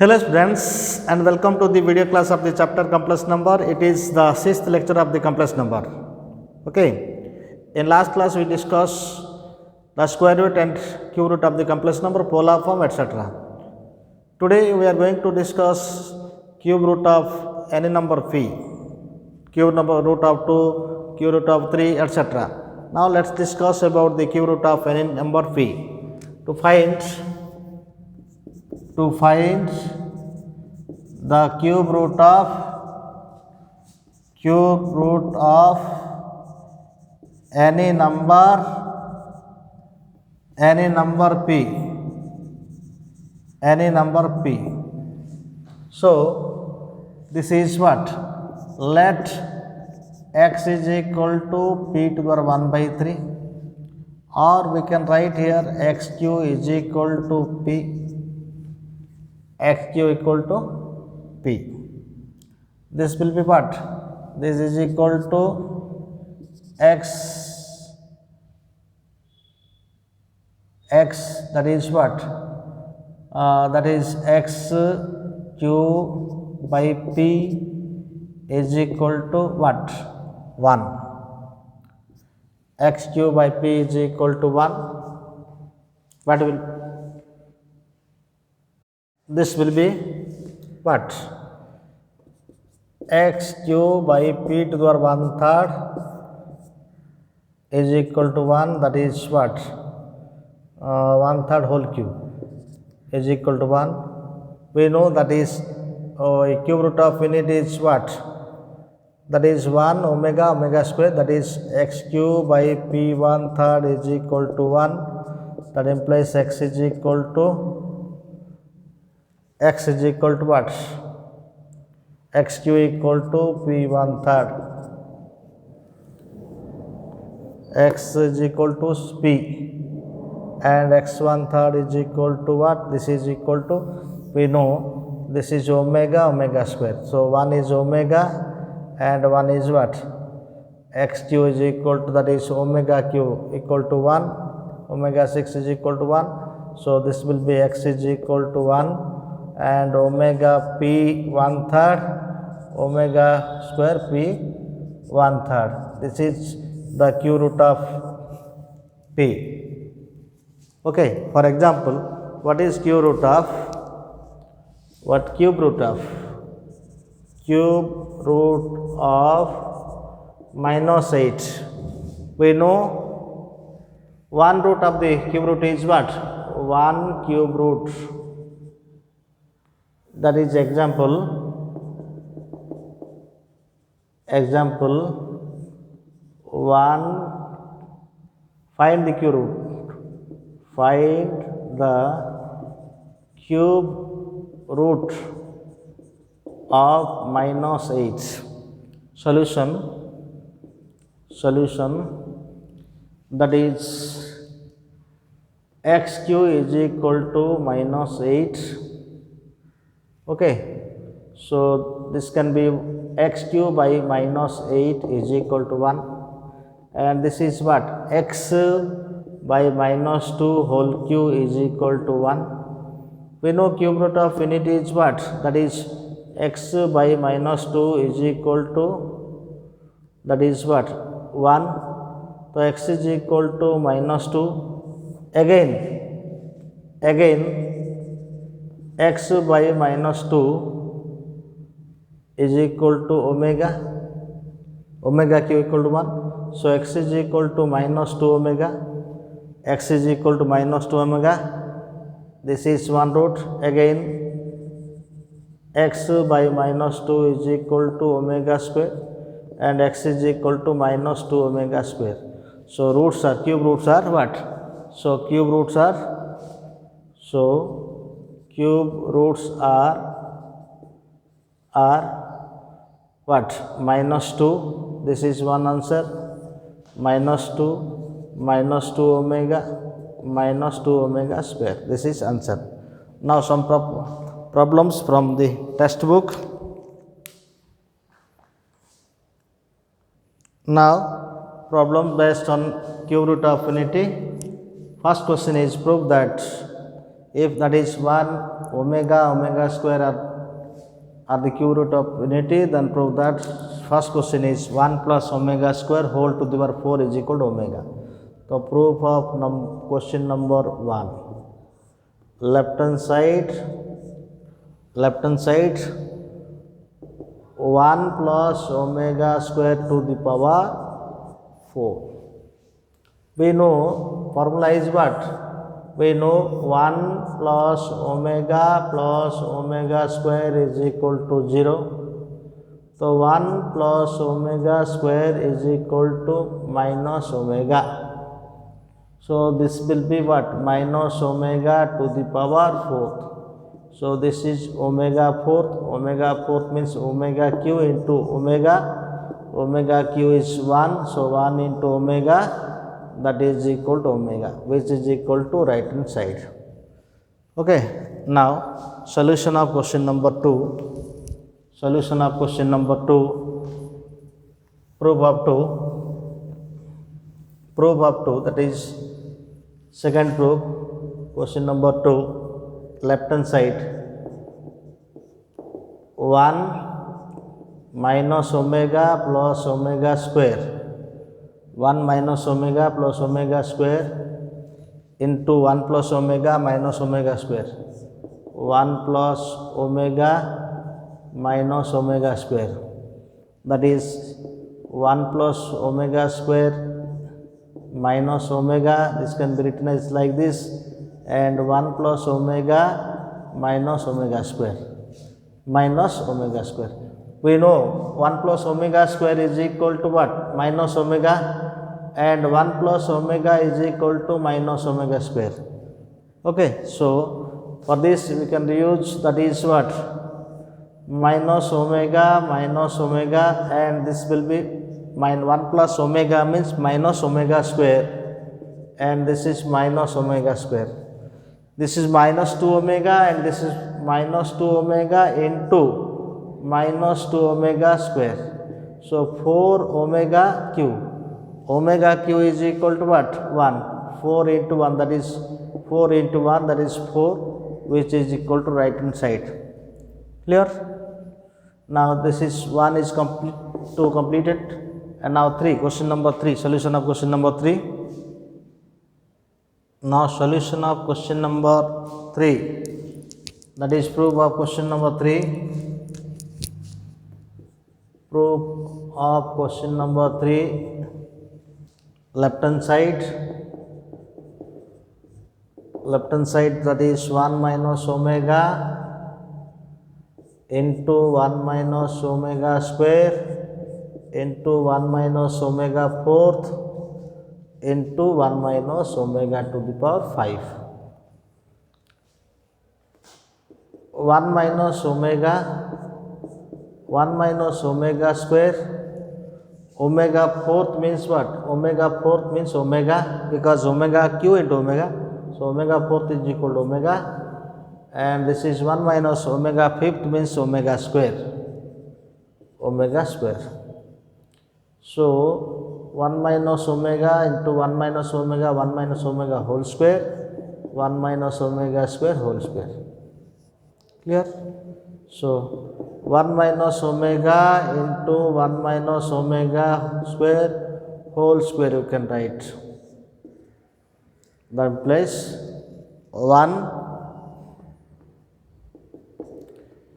Hello students and welcome to the video class of the chapter complex number. It is the 6th lecture of the complex number. Okay. In last class we discussed the square root and cube root of the complex number, polar form, etc. Today we are going to discuss cube root of any number phi, cube number root of 2, cube root of 3, etc. Now let's discuss about the cube root of any number phi. To find the cube root of any number p. So this is what? Let x is equal to p to the power 1 by 3, or we can write here xq is equal to p, xq equal to p. This will be what? This is equal to x, that is what? That is x q by p is equal to what? 1. X q by p is equal to 1. What will this will be? What? X q by p to the power 1/3 is equal to 1. That is what? 1/3 whole cube is equal to 1. We know that is cube root of unit is what? That is 1 omega square, that is x cube by p 1/3 is equal to 1. That implies x is equal to what? X q equal to p 1/3. X is equal to p and x 1/3 is equal to what? This is equal to, we know this is omega square. So 1 is omega and 1 is what? X q is equal to, that is omega q equal to 1, omega 6 is equal to 1. So this will be x is equal to 1 and omega p 1/3, omega square p 1/3. This is the cube root of p. Okay, for example, what is cube root of? Cube root of -8. We know one root of the cube root is what? 1 cube root. That is example 1. Find the cube root. Find the cube root of -8. Solution that is x cube is equal to -8. Okay, so this can be x cube by -8 is equal to 1, and this is what? X by -2 whole cube is equal to 1. We know cube root of unit is what? That is x by -2 is equal to, that is what? 1. So x is equal to -2. Again x by -2 is equal to omega q equal to 1. So x is equal to -2 omega, x is equal to -2 omega. This is one root. Again x by -2 is equal to omega square and x is equal to -2 omega square. So cube roots are what? So cube roots are what? -2. This is one answer. -2 omega square. This is answer. Now some problems from the textbook. Now problem based on cube root of unity. First question is prove that If that is 1 omega square are the cube root of unity, then prove that. First question is 1 plus omega square whole to the power 4 is equal to omega. So proof of question number 1. Left hand side 1 plus omega square to the power 4. We know formula is what? We know 1 plus omega square is equal to 0. So 1 plus omega square is equal to minus omega. So this will be what? Minus omega to the power 4th. So this is omega 4th. Omega 4th means omega q into omega. Omega q is 1. So 1 into omega, that is equal to omega, which is equal to right hand side. Okay. Now solution of question number 2. Solution of question number 2. Proof of 2, that is second proof. Question number 2. Left hand side 1 minus omega plus omega square. 1 minus omega plus omega square into 1 plus omega minus omega square. 1 plus omega minus omega square, that is 1 plus omega square minus omega. This can be written as like this, and 1 plus omega minus omega square. We know 1 plus omega square is equal to what? Minus omega, and 1 plus omega is equal to minus omega square. Okay, so for this we can reuse, that is what? Minus omega, and this will be 1 plus omega means minus omega square, and this is minus omega square. This is minus 2 omega, and this is minus 2 omega into minus 2 omega square. So 4 omega q. Omega q is equal to what? 1. 4 into 1, that is 4 into 1, that is 4, which is equal to right hand side. Clear? Now this is 1 is completed, and now 3. Question number 3. Solution of question number 3. Now solution of question number 3. That is proof of question number 3. Proof of question number 3. Left hand side, that is 1 minus omega into 1 minus omega square into 1 minus omega 4th into 1 minus omega to the power 5. 1 minus omega square. Omega 4th means what? Omega 4th means omega, because omega q into omega. So omega 4th is equal to omega, and this is 1 minus omega 5th means omega square. So 1 minus omega into 1 minus omega whole square, 1 minus omega square whole square. Clear? So 1 minus omega into 1 minus omega square whole square you can write. That place 1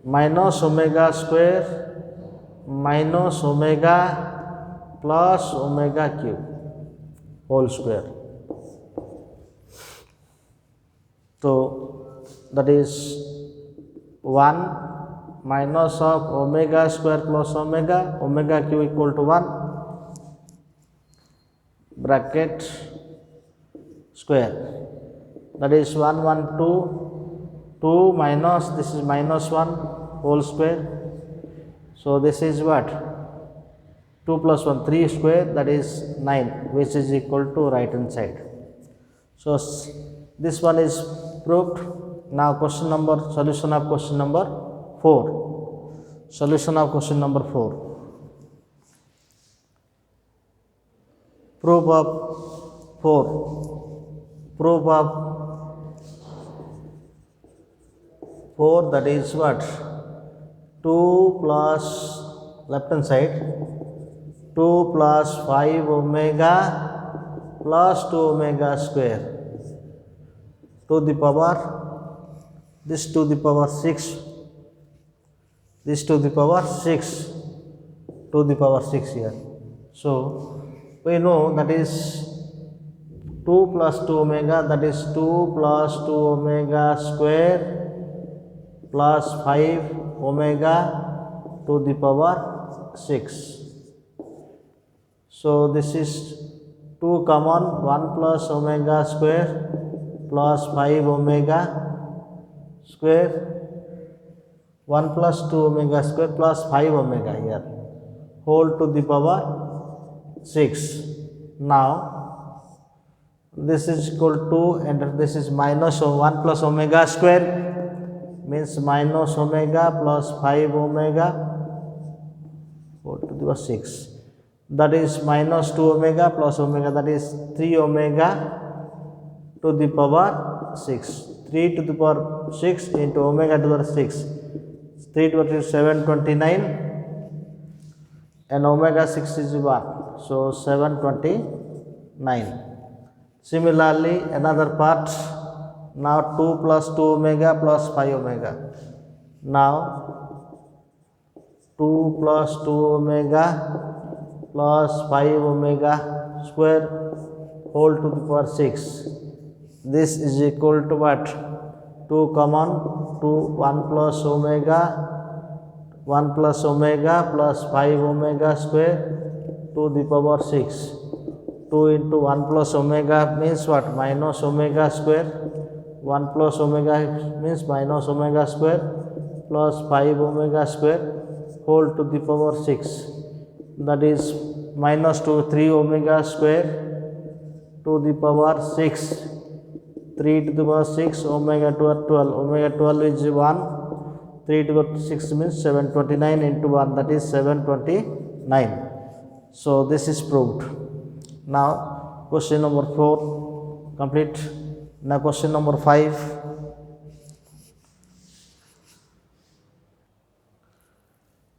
minus omega square minus omega plus omega cube whole square. So that is 1 minus of omega square plus omega q equal to 1, bracket square, that is 1 1 2 minus, this is minus 1 whole square. So this is what? 2 plus 1 3 square, that is 9, which is equal to right hand side. So this one is proved. Now solution of question number 4. Solution of question number 4. Proof of 4, that is what? 2 plus left hand side 2 plus 5 omega plus 2 omega square to the power this to the power 6, this to the power 6, to the power 6 here. So we know that is 2 plus 2 omega, that is 2 plus 2 omega square plus 5 omega to the power 6. So this is 2 common, 1 plus omega square plus 5 omega square, 1 plus 2 omega square plus 5 omega here, whole to the power 6. Now this is equal to, and this is minus 1 plus omega square means minus omega plus 5 omega whole to the power 6. That is minus 2 omega plus omega, that is 3 omega to the power 6. 3 to the power 6 into omega to the power 6. 3 to the power 729 and omega 6 is 1. So 729. Similarly, another part, now 2 plus 2 omega plus 5 omega. Now 2 plus 2 omega plus 5 omega square whole to the power 6. This is equal to what? 2 common, 2, 1 plus omega, 1 plus omega plus 5 omega square to the power 6. 2 into 1 plus omega means what? Minus omega square. 1 plus omega means minus omega square plus 5 omega square whole to the power 6. That is minus 2, 3 omega square to the power 6. 3 to the power 6, omega to the power 12. Omega 12 is 1. 3 to the power 6 means 729 into 1, that is 729. So this is proved. Now question number 4 complete. Now question number 5.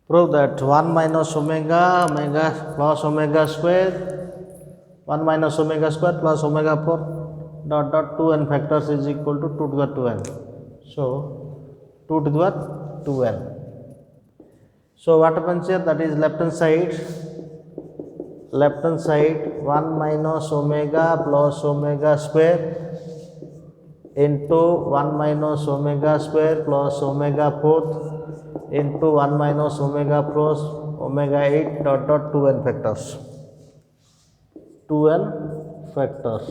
Prove that 1 minus omega plus omega square, 1 minus omega square plus omega 4 dot 2n factors is equal to 2 to the 2n. So 2 to the 2n. So what happens here? That is left hand side 1 minus omega plus omega square into 1 minus omega square plus omega 4th into 1 minus omega plus omega 8 dot 2n factors. 2n factors.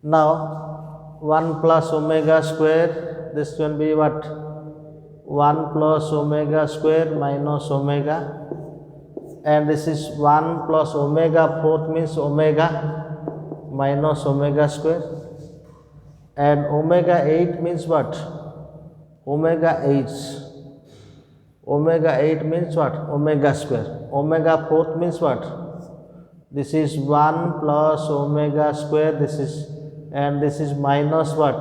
Now 1 plus omega square, this will be what? 1 plus omega square minus omega, and this is 1 plus omega 4th means omega minus omega square, and omega 8 means what? Omega 8. Omega 8 means what? Omega square. Omega 4th means what? This is 1 plus omega square, this is, and this is minus what?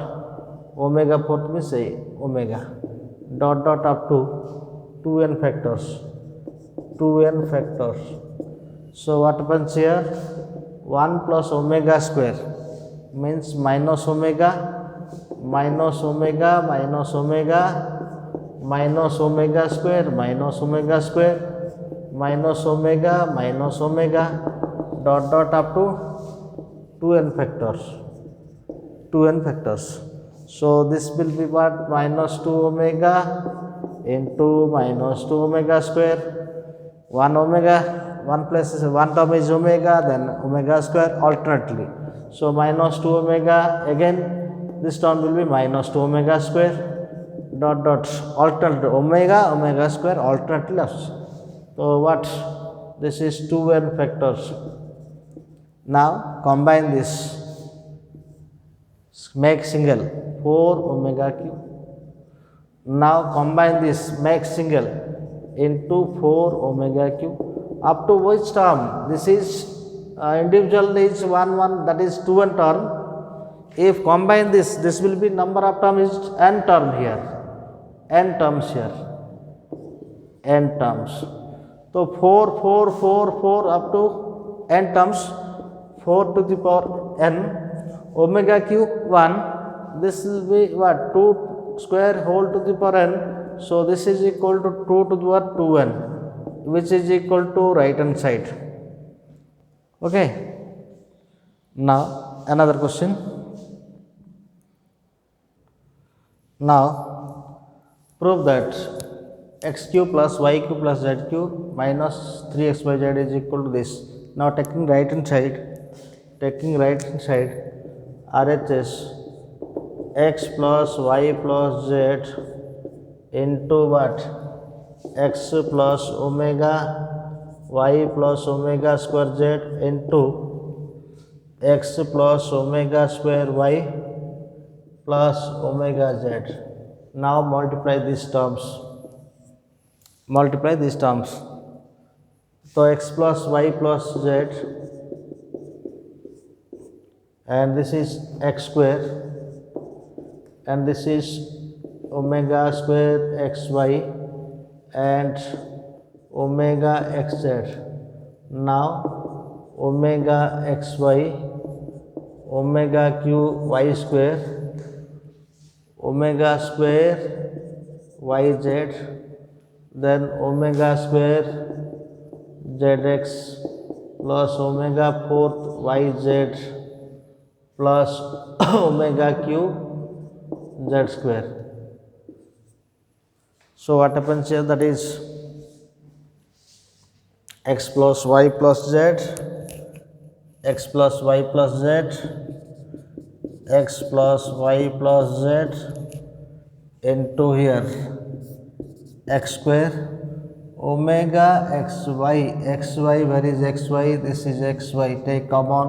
Omega 4th means omega dot up to 2n factors. 2n factors. So what happens here? 1 plus omega square means minus omega minus omega minus omega minus omega square minus omega square minus omega dot up to 2n factors. 2n factors. So this will be what? Minus 2 omega into minus 2 omega square. 1 omega, 1 plus 1 term is omega, then omega square alternately. So minus 2 omega, again this term will be minus 2 omega square dot alternate omega square alternately. So what? This is 2n factors. Now combine this, make single 4 omega cube. Now combine this, make single into 4 omega cube up to which term? This is individual is 1 that is 2n term. If combine this will be number of term is n term here. n terms here, n terms. So 4, 4, 4, 4 up to n terms, 4 to the power n, omega cube 1, this will be what, 2 square whole to the power n, so this is equal to 2 to the power 2n, which is equal to right hand side. Okay. Now another question. Now prove that x cube plus y cube plus z cube minus 3xyz is equal to this. Now taking right hand side, RHS x plus y plus z into what, x plus omega y plus omega square z into x plus omega square y plus omega z. Now multiply these terms. So x plus y plus z, and this is x square, and this is omega square xy and omega xz. Now omega xy, omega q y square, omega square yz, then omega square zx plus omega fourth yz plus omega cube z square. So what happens here, that is x plus y plus z, x plus y plus z, x plus y plus z into here x square, omega xy, where is xy, this is xy, take common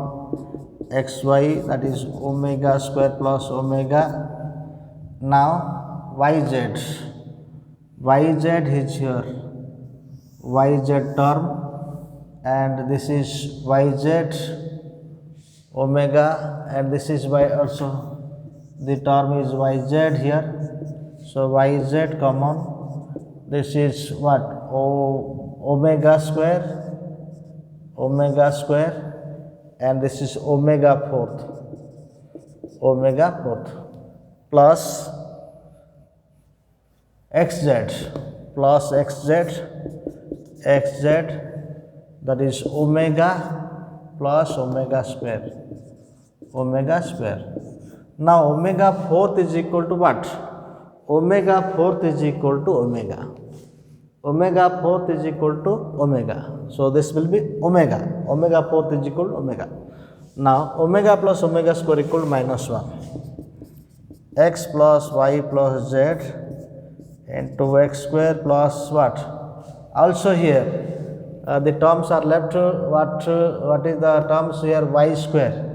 xy, that is omega square plus omega. Now yz is here, yz term, and this is yz omega, and this is y also, the term is yz here. So yz common, this is what, omega square, and this is omega fourth, plus xz, that is omega plus omega square. Now omega fourth is equal to what? Omega fourth is equal to omega. So this will be omega. Omega fourth is equal to omega. Now omega plus omega square equal to minus 1. X plus y plus z into x square plus what? Also here the terms are left. What is the terms here? Y square.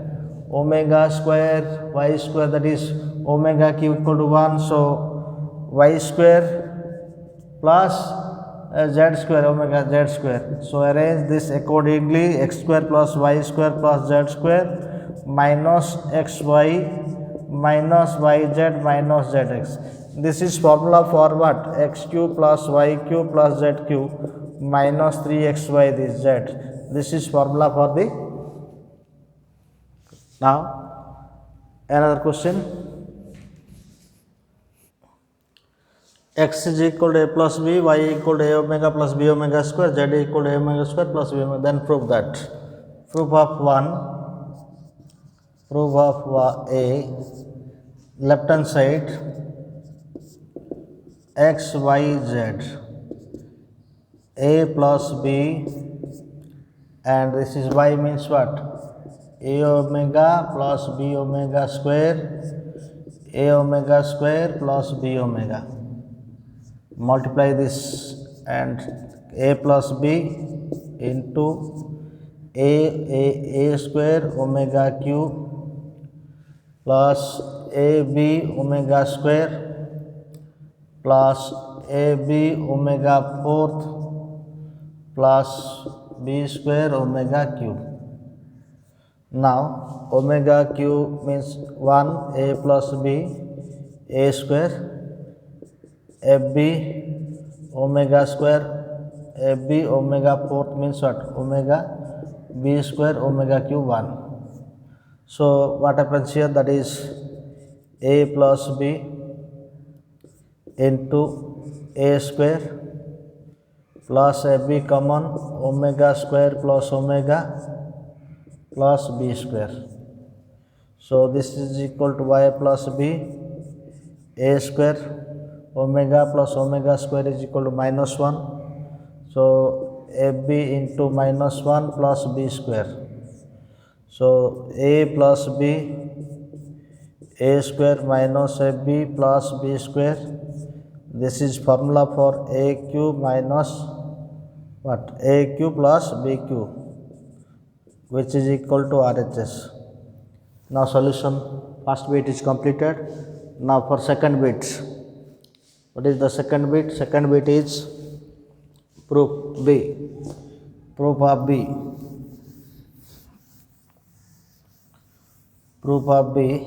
Omega square y square, that is omega cube equal to 1. So y square plus z square, omega z square. So arrange this accordingly, x square plus y square plus z square minus xy minus yz minus zx. This is formula for what? X cube plus y cube plus z cube minus 3xy this z. This is formula for the. Now another question. X is equal to a plus b, y equal to a omega plus b omega square, z equal to a omega square plus b omega. Then prove that. Proof of 1. Proof of a, left hand side x y z, a plus b, and this is y means what? A omega plus b omega square, a omega square plus b omega. Multiply this, and a plus b into a square omega cube plus ab omega square plus ab omega fourth plus b square omega cube. Now omega cube means 1, a plus b, a square, FB omega square, FB omega fourth means what? Omega B square omega cube 1. So what happens here? That is A plus B into A square plus AB common omega square plus omega plus B square. So this is equal to y plus b, a square omega plus omega square is equal to minus 1. So ab into minus 1 plus b square. So a plus b, a square minus ab plus b square. This is formula for a cube minus what? A cube plus b cube, which is equal to RHS. Now solution, first bit is completed. Now for second bit, what is the second bit? Second bit is proof B, proof of B, proof of B,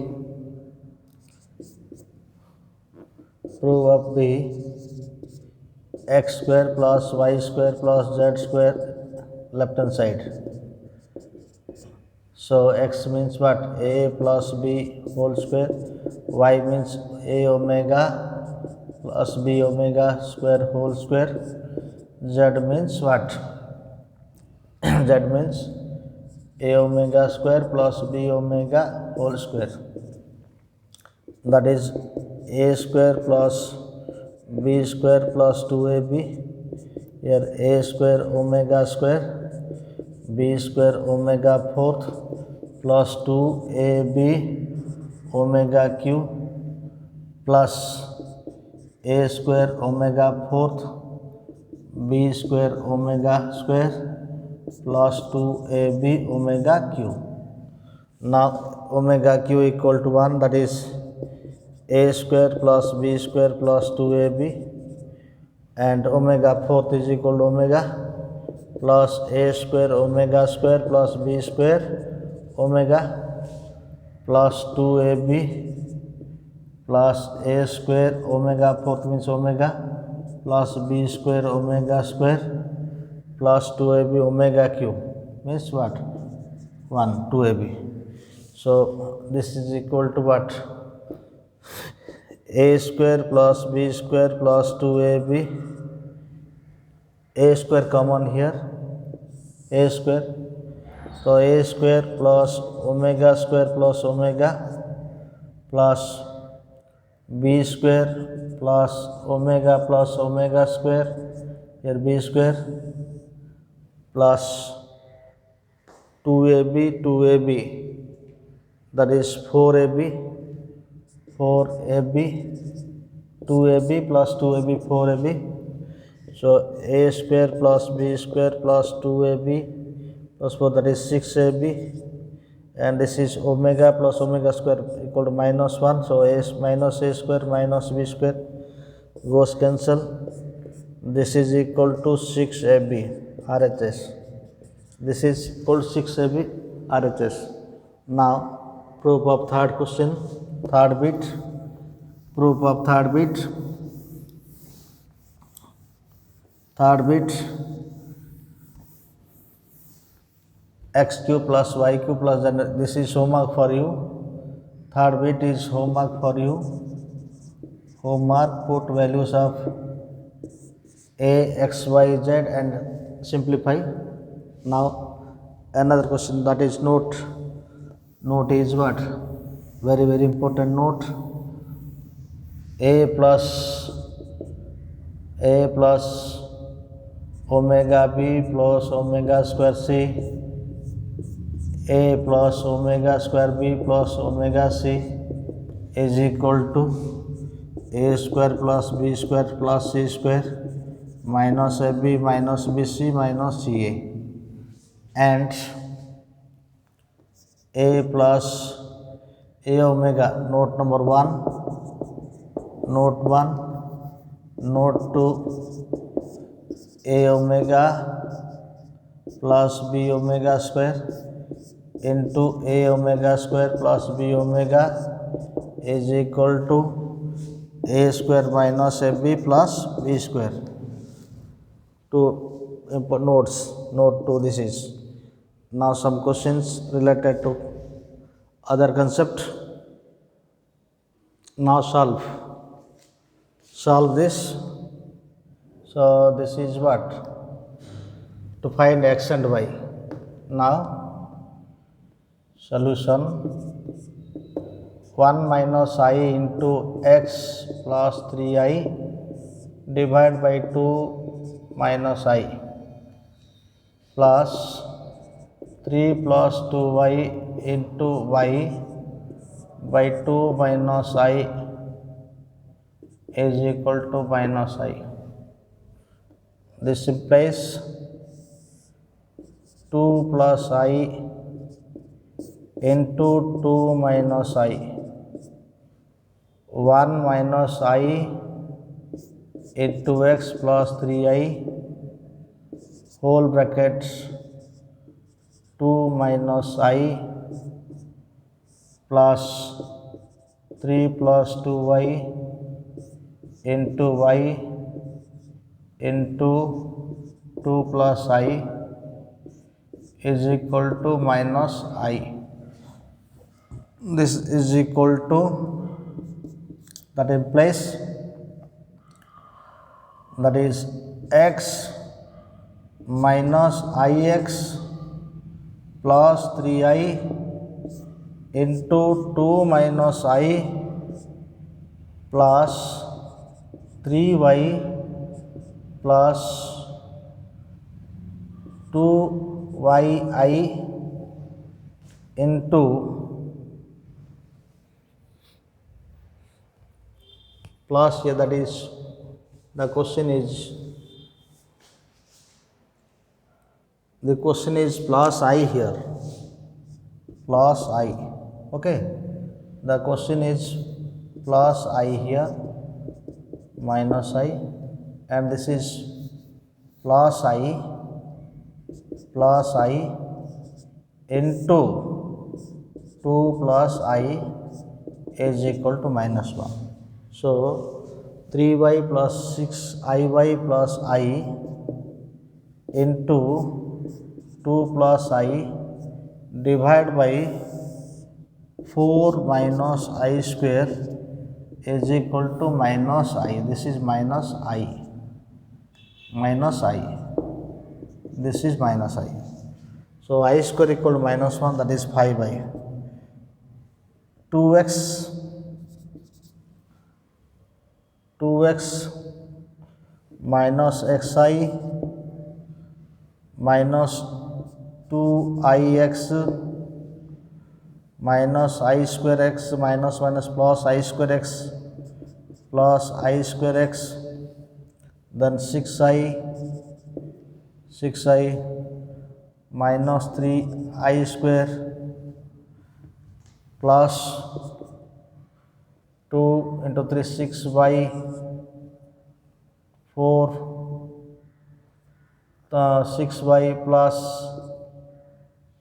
proof of B, x square plus y square plus z square left hand side. So x means what? A plus b whole square, y means a omega plus b omega square whole square, z means what? Z means a omega square plus b omega whole square. That is a square plus b square plus 2ab, here a square omega square, b square omega fourth plus 2ab omega cube plus a square omega fourth b square omega square plus 2ab omega cube. Now omega cube equal to 1, that is a square plus b square plus 2ab, and omega fourth is equal to omega plus a square omega square plus b square omega plus 2ab plus a square omega fourth means omega plus b square omega square plus 2ab omega cube means what? 1, 2ab. So this is equal to what? A square plus b square plus 2ab, a square common here, a square. So a square plus omega square plus omega plus b square plus omega square, here b square plus 2ab, that is 4ab, 2ab plus 2ab, 4ab. So a square plus b square plus 2ab plus 4, that is 6ab, and this is omega plus omega square equal to minus 1. So a minus a square minus b square goes cancel. This is equal to 6ab RHS. This is equal to 6ab RHS. Now proof of third question, third bit, proof of third bit, x cube plus y cube plus z. This is homework for you. Third bit is homework for you. Homework, put values of a, x, y, z and simplify. Now another question, that is note. Note is what? Very, very important note. A plus omega b plus omega square c, a plus omega square b plus omega c is equal to a square plus b square plus c square minus ab minus bc minus ca, and a plus a omega, note number 1, note 1, note 2, a omega plus b omega square into a omega square plus b omega is equal to a square minus ab plus b square. Two notes. Note 2 this is. Now some questions related to other concept. Now solve this. So this is what? To find x and y. Now solution 1 minus I into x plus 3i divided by 2 minus I plus 3 plus 2y into y by 2 minus I is equal to minus I. This implies 2 plus I into 2 minus I. 1 minus I into x plus 3i whole bracket 2 minus I plus 3 plus 2y into y into 2 plus I is equal to minus I. This is equal to, that implies, that is x minus ix plus 3i into 2 minus I plus 3y plus 2yi into plus here, that is the question is plus I here, plus I. Okay, the question is plus I here minus I, and this is plus I into 2 plus I is equal to minus 1. So 3y plus 6iy plus I into 2 plus I divided by 4 minus I square is equal to minus I. This is minus I. This is minus I. So I square equal to minus 1, that is 5i. 2x minus xi minus 2ix minus I square x minus plus I square x plus I square x, then 6i minus 3I square plus 2 into 3 6y 4 6y plus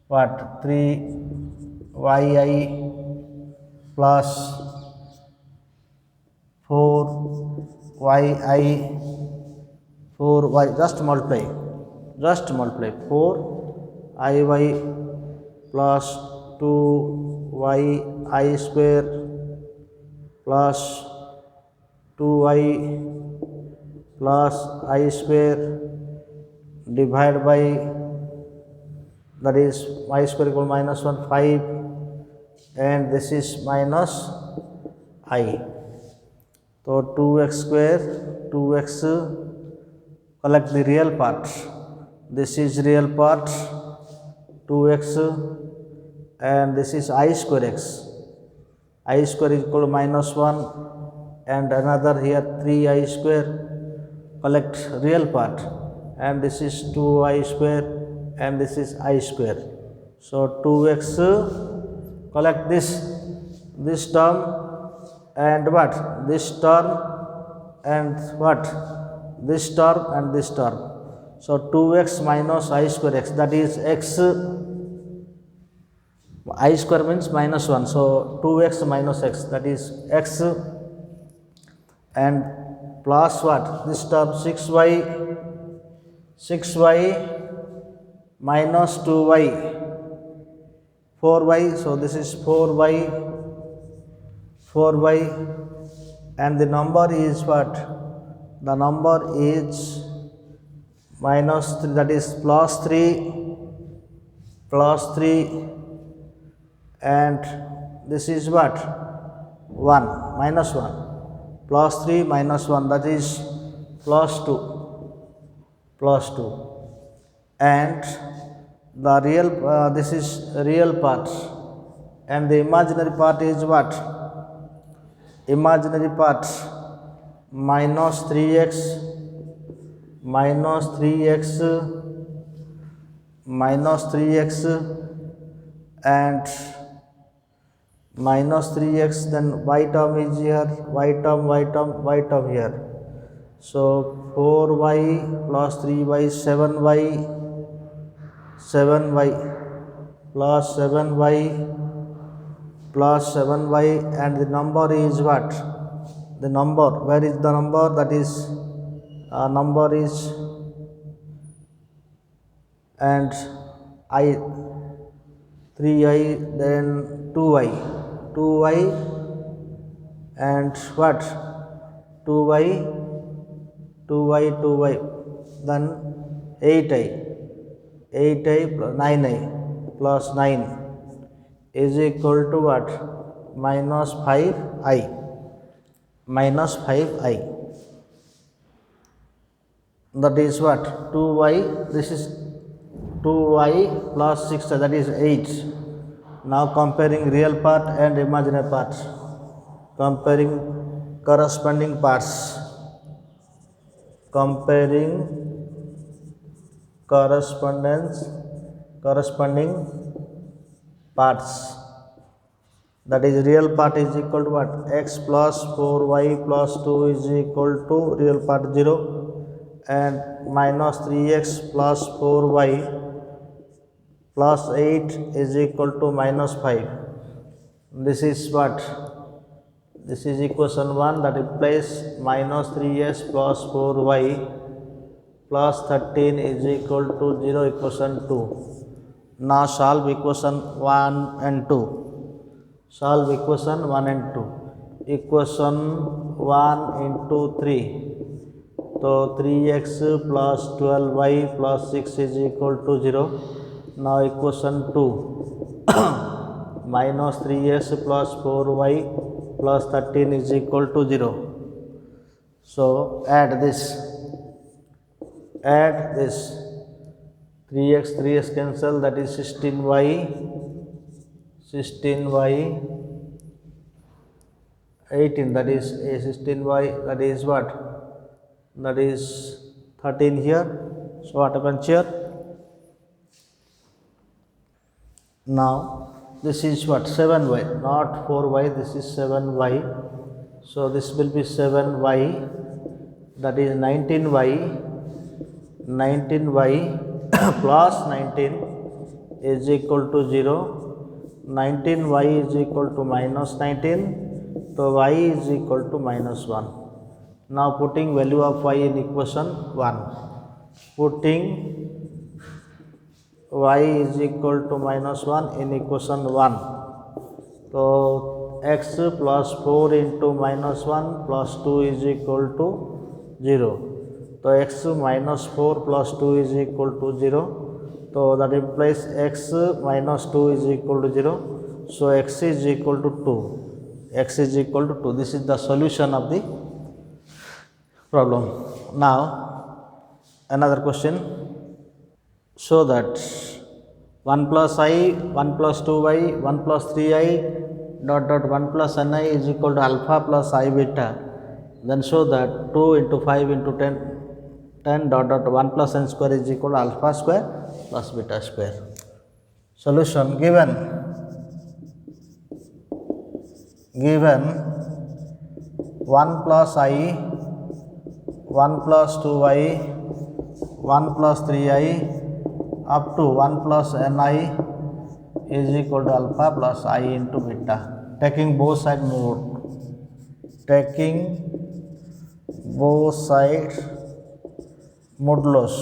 what 3yi plus 4yi 4y, just multiply 4iy plus 2yi square plus 2y plus I square divided by, that is y square equal minus 1 5, and this is minus I. So 2x square, 2x, collect the real part. This is real part 2x, and this is I square x. I square is equal to minus 1, and another here 3I square. Collect real part, and this is 2I square, and this is I square. So 2x, collect this term, and what? This term, and what? This term and this term. So 2x minus I square x, that is x. I square means minus 1, so 2x minus x, that is x and plus what? This term 6y minus 2y, 4y, so this is 4y, and the number is what? The number is minus 3, that is plus 3, and this is what? 1, minus 1, plus 3 minus 1, that is plus 2, and the real this is real part, and the imaginary part is what? Imaginary part minus 3x and minus 3x, then y term is here, y term here. So 4y plus 3y, 7y plus 7y, and the number is what? The number, where is the number? That is number is, and I 3i, then 2y and what? 2y, then 8i plus 9i plus 9 is equal to what? Minus 5i. That is what? 2y, this is 2y plus 6, that is 8. Now comparing real part and imaginary part, comparing corresponding parts, corresponding parts, that is real part is equal to what? X plus 4y plus 2 is equal to real part 0, and minus 3x plus 4y plus 8 is equal to minus 5. This is what? This is equation 1, that implies minus 3x plus 4y plus 13 is equal to 0, equation 2. Now solve equation 1 and 2. Solve equation 1 and 2. Equation 1 into 3. So 3x plus 12y plus 6 is equal to 0. Now equation 2. Minus 3x plus 4y plus 13 is equal to 0. So add this. 3x cancel, that is 16y 18, that is 16y, that is what? That is 13 here. So what happens here? Now this is what? 7y, not 4y, this is 7y. So this will be 7y, that is 19y plus 19 is equal to 0. 19y is equal to minus 19, so y is equal to minus 1. Now putting value of y in equation 1, putting y is equal to minus 1 in equation 1. So x plus 4 into minus 1 plus 2 is equal to 0. So x minus 4 plus 2 is equal to 0. So that implies x minus 2 is equal to 0. So x is equal to 2. This is the solution of the problem. Now another question. So that 1 plus I, 1 plus 2y, 1 plus 3i, dot 1 plus ni is equal to alpha plus I beta. Then show that 2 into 5 into 10 dot 1 plus n square is equal to alpha square plus beta square. Solution given 1 plus I, 1 plus 2y, 1 plus 3i up to 1 plus ni is equal to alpha plus I into beta. Taking both side mode. Taking both side modulus.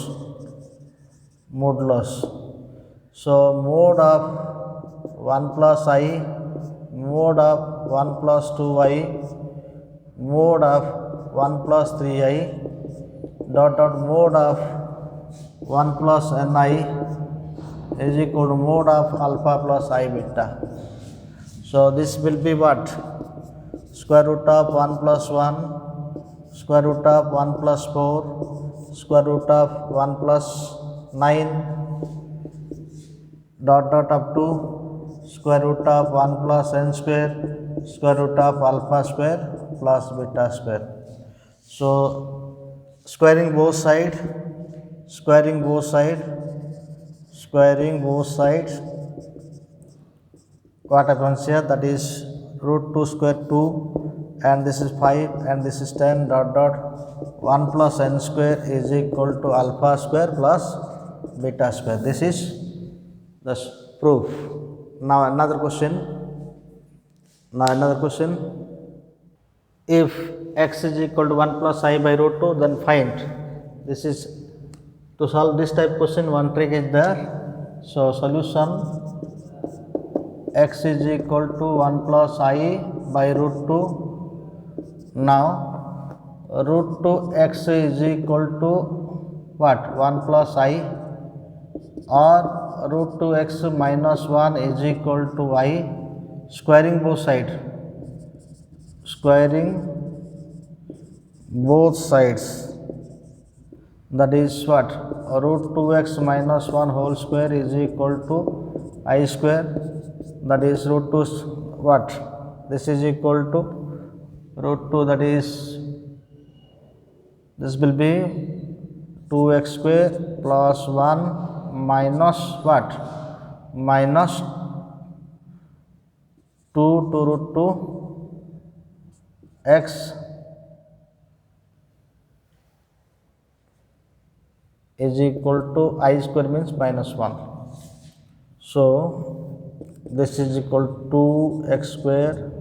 So mode of 1 plus I, mode of 1 plus 2I, mode of 1 plus 3I, dot mode of 1 plus Ni is equal to mode of alpha plus I beta. So this will be what? Square root of 1 plus 1, square root of 1 plus 4, square root of 1 plus 9, dot up to square root of 1 plus n square, square root of alpha square plus beta square. So squaring both sides, what happens here? That is root 2 square 2, and this is 5, and this is 10, dot 1 plus n square is equal to alpha square plus beta square. This is the proof. Now another question. If x is equal to 1 plus I by root 2, then find. This is to solve this type question, one trick is there. So solution, x is equal to 1 plus I by root 2. Now root 2 x is equal to what? 1 plus I, or root 2 x minus 1 is equal to I. Squaring both sides, that is what? Root 2x minus 1 whole square is equal to I square, that is root 2 what? This is equal to root 2, that is, this will be 2x square plus 1 minus what? Minus 2 to root 2 x is equal to I square, means minus 1. So this is equal to 2x square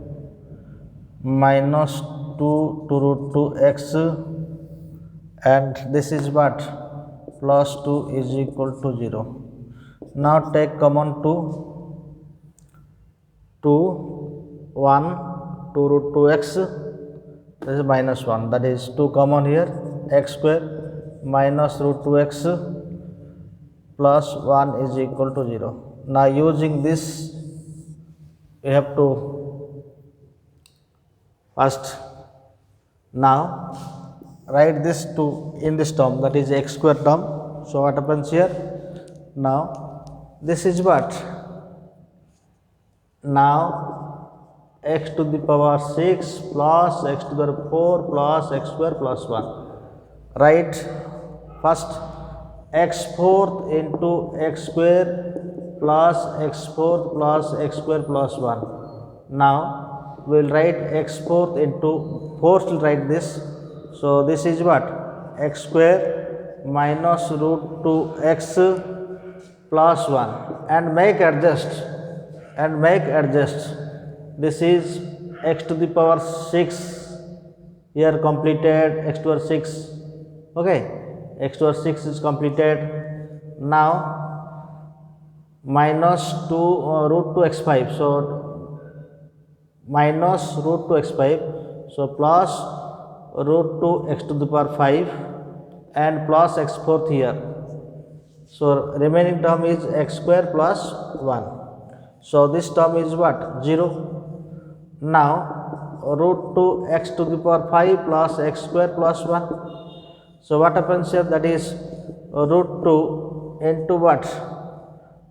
minus 2 to root 2x, and this is what? Plus 2 is equal to 0. Now take common 2, 1 to root 2x, this is minus 1, that is 2 common here, x square minus root 2x plus 1 is equal to 0. Now using this, we have to first now write this in this term, that is x square term. So what happens here? Now this is what? Now x to the power 6 plus x to the power 4 plus x square plus 1. Write first x fourth into x square plus x fourth plus x square plus 1. Now we will write x fourth into 4th, will write this. So this is what? X square minus root 2x plus 1, and make adjust. This is x to the power 6 here completed, x to the power 6, okay, x to the power 6 is completed. Now minus 2 root 2x5, so minus root 2x5, so plus root 2x to the power 5 and plus x fourth here. So remaining term is x square plus 1. So this term is what? 0. Now root 2x to the power 5 plus x square plus 1. So what happens here? That is root 2 into what?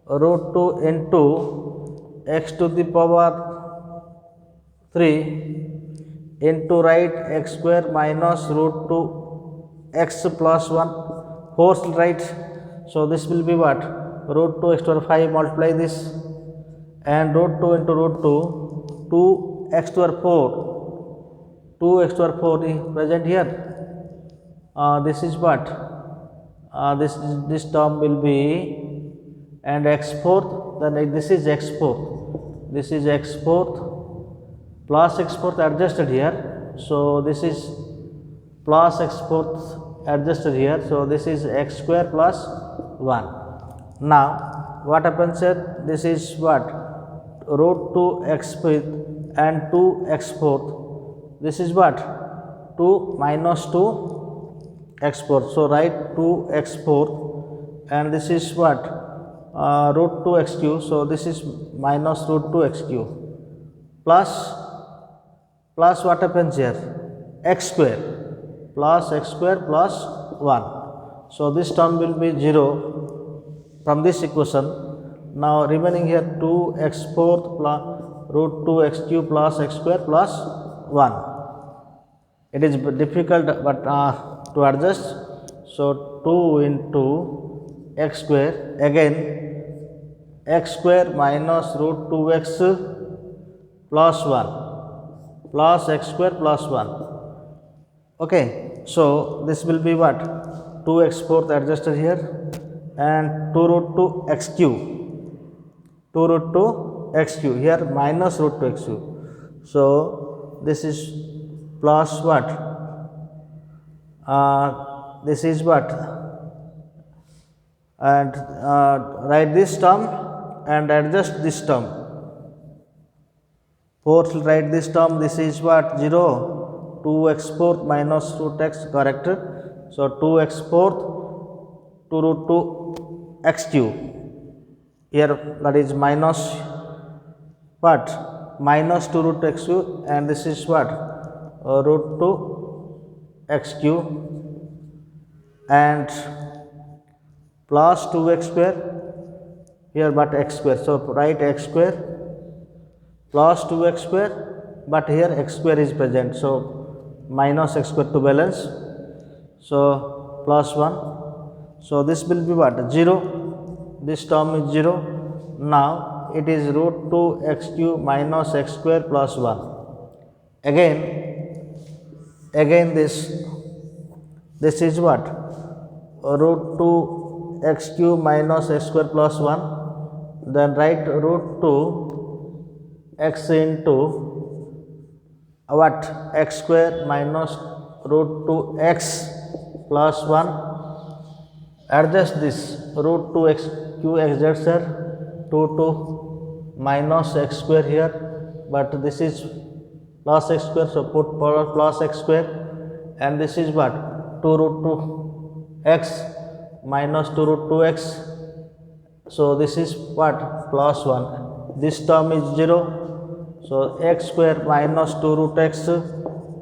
Root 2 into x to the power 3 into right x square minus root 2 x plus 1, forced right. So this will be what? Root 2 x to the power 5, multiply this, and root 2 into root 2, 2 x to the power 4, 2 x to the power 4 is present here. This is what? This term will be, and x fourth, then this is x fourth, this is x fourth plus x fourth adjusted here. So this is plus x fourth adjusted here. So this is x square plus 1. Now what happens here? This is what? Root 2 x fifth and 2 x fourth. This is what? 2 minus 2 x fourth. So write 2 x fourth, and this is what? Root 2 x cube. So this is minus root 2 x cube plus what happens here? X square plus x square plus 1. So this term will be 0 from this equation. Now remaining here 2 x fourth plus root 2 x cube plus x square plus 1. It is difficult but to adjust. So 2 into x square, again x square minus root 2x plus 1 plus x square plus 1. Okay, so this will be what? 2x fourth adjusted here and 2 root 2 x cube. 2 root 2 x cube here minus root 2 x cube. So this is plus what? This is what? And write this term and adjust this term. Fourth, write this term. This is what? 0. 2x fourth minus root x, correct? So 2x fourth 2 root 2 x cube. Here that is minus what? Minus 2 root x cube, and this is what? Root 2 x cube and plus 2x square here, but x square. So write x square plus 2x square, but here x square is present. So minus x square to balance. So plus 1. So this will be what? 0. This term is 0. Now it is root 2 x cube minus x square plus 1. Again this is what? Root 2 x cube minus x square plus 1. Then write root 2 x into what? X square minus root 2 x plus 1. Adjust this root 2 x cube x z 2 minus x square here, but this is plus x square. So put plus x square, and this is what? 2 root 2 x minus 2 root 2 x. So this is what? Plus 1. This term is 0. So x square minus 2 root x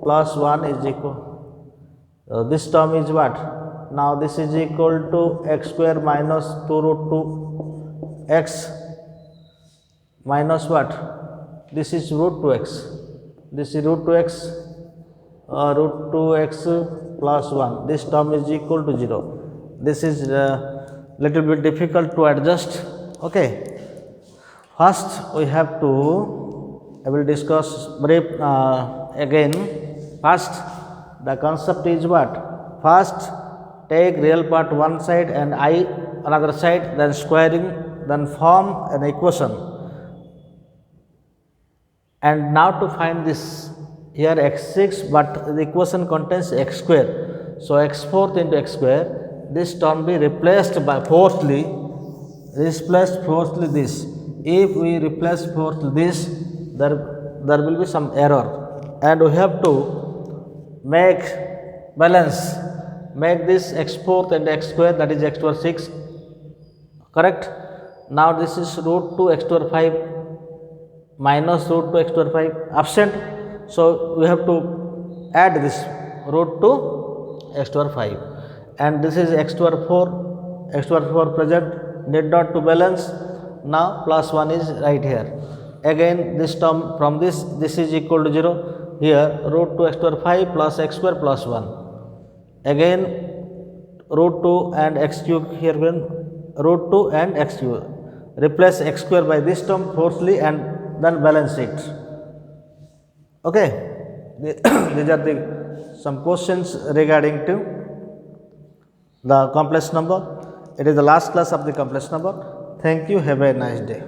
plus 1 is equal. So this term is what? Now this is equal to x square minus 2 root 2 x minus what? This is root 2x. This is root 2x, root 2x plus 1. This term is equal to 0. This is little bit difficult to adjust. Okay. First we have to, I will discuss brief again. First, the concept is what? First, take real part one side and I another side, then squaring, then form an equation. And now to find this, here x6, but the equation contains x square. So x fourth into x square, this term be replaced by fourthly, this. If we replace fourthly this, there will be some error, and we have to make balance, make this x fourth and x square, that is x to the 6, correct. Now this is root 2 x to the 5 minus root 2 x to the 5 absent. So we have to add this root 2 x to the 5, and this is x to the 4 present, need not to balance. Now plus 1 is right here. Again this term from this is equal to 0. Here root 2 x to the 5 plus x square plus 1. Again root 2 and x cube, here when root 2 and x cube. Replace x square by this term fourthly and then balance it. Okay. These are some questions regarding to the complex number. It is the last class of the complex number. Thank you. Have a nice day.